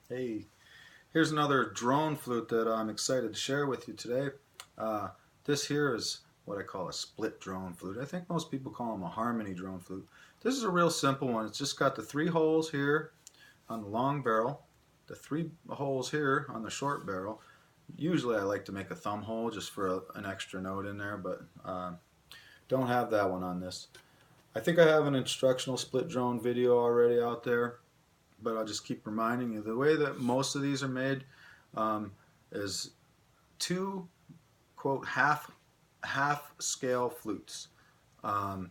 Hey, here's another drone flute that I'm excited to share with you today. Uh, this here is what I call a split drone flute. I think most people call them a harmony drone flute. This is a real simple one. It's just got the three holes here on the long barrel, the three holes here on the short barrel. Usually I like to make a thumb hole just for an extra note in there, but don't have that one on this. I think I have an instructional split drone video already out there, but I'll just keep reminding you the way that most of these are made um, is two quote half scale flutes um,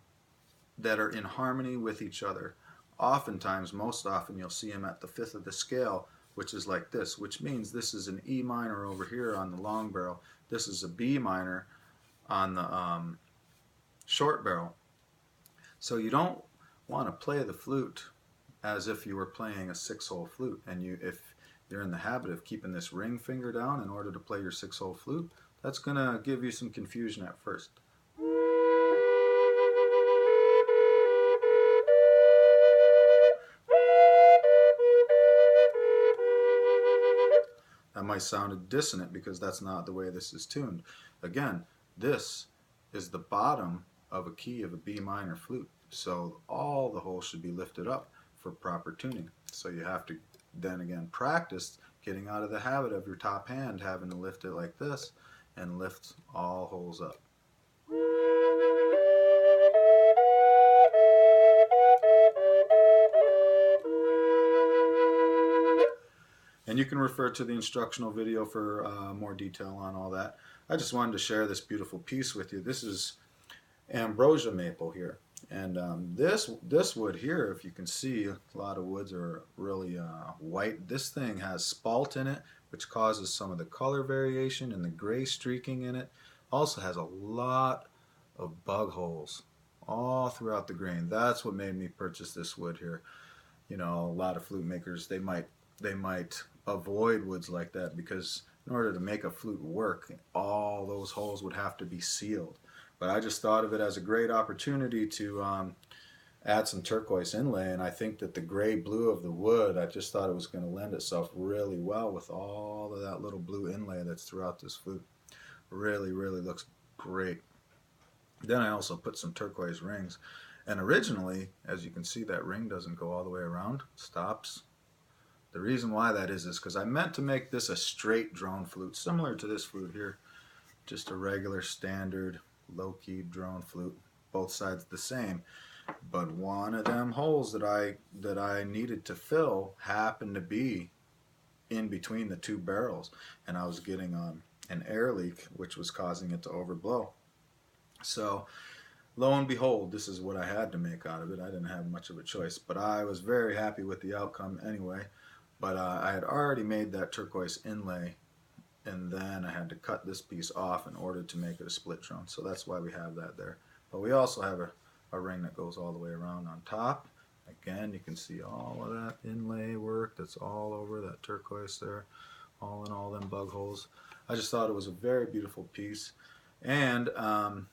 that are in harmony with each other. Oftentimes, most often, you'll see them at the fifth of the scale, which is like this, which means this is an E minor over here on the long barrel. This is a B minor on the short barrel. So you don't want to play the flute as if you were playing a six-hole flute. And if you're in the habit of keeping this ring finger down in order to play your six-hole flute, that's going to give you some confusion at first. That might sound dissonant because that's not the way this is tuned. Again, this is the bottom of a key of a B minor flute. So all the holes should be lifted up for proper tuning. So you have to then again practice getting out of the habit of your top hand having to lift it like this and lift all holes up. And you can refer to the instructional video for more detail on all that. I just wanted to share this beautiful piece with you. This is Ambrosia Maple here. And this wood here, if you can see, a lot of woods are really white. This thing has spalt in it, which causes some of the color variation and the gray streaking in it. Also has a lot of bug holes all throughout the grain. That's what made me purchase this wood here. You know, a lot of flute makers, they might avoid woods like that because in order to make a flute work, all those holes would have to be sealed. But I just thought of it as a great opportunity to add some turquoise inlay, and I think that the gray blue of the wood, I just thought it was going to lend itself really well with all of that little blue inlay that's throughout this flute. Really, really looks great. Then I also put some turquoise rings. And originally, as you can see, that ring doesn't go all the way around, stops. The reason why that is because I meant to make this a straight drone flute, similar to this flute here. Just a regular standard low-keyed drone flute, both sides the same. But one of them holes that I needed to fill happened to be in between the two barrels, and I was getting an air leak, which was causing it to overblow. So lo and behold, this is what I had to make out of it. I didn't have much of a choice, but I was very happy with the outcome anyway. But I had already made that turquoise inlay, and then I had to cut this piece off in order to make it a split drone. So that's why we have that there. But we also have a ring that goes all the way around on top. Again, you can see all of that inlay work that's all over that turquoise there, all in all them bug holes. I just thought it was a very beautiful piece. And the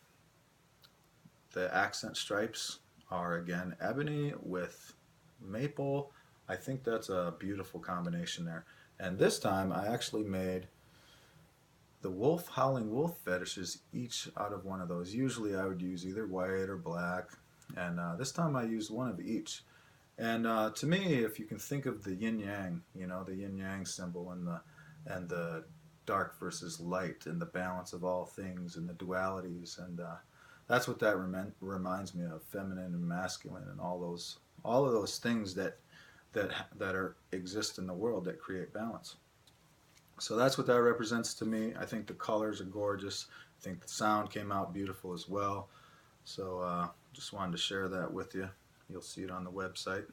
accent stripes are again ebony with maple. I think that's a beautiful combination there. And this time I actually made the howling wolf fetishes each out of one of those. Usually I would use either white or black, and this time I used one of each. And to me, if you can think of the yin yang, you know, the yin yang symbol and the dark versus light and the balance of all things and the dualities, and that's what that reminds me of, feminine and masculine and all of those things that exist in the world that create balance. So that's what that represents to me. I think the colors are gorgeous. I think the sound came out beautiful as well. So just wanted to share that with you. You'll see it on the website.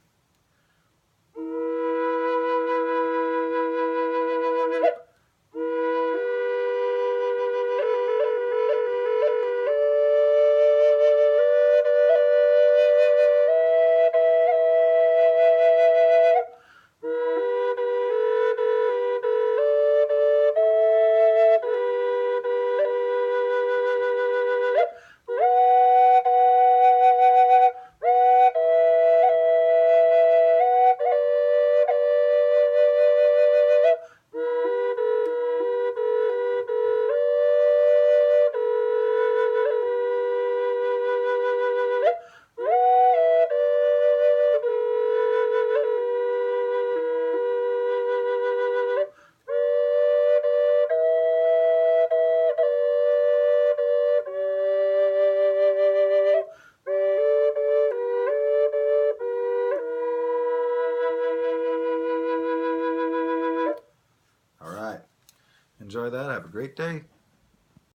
enjoy that. Have a great day.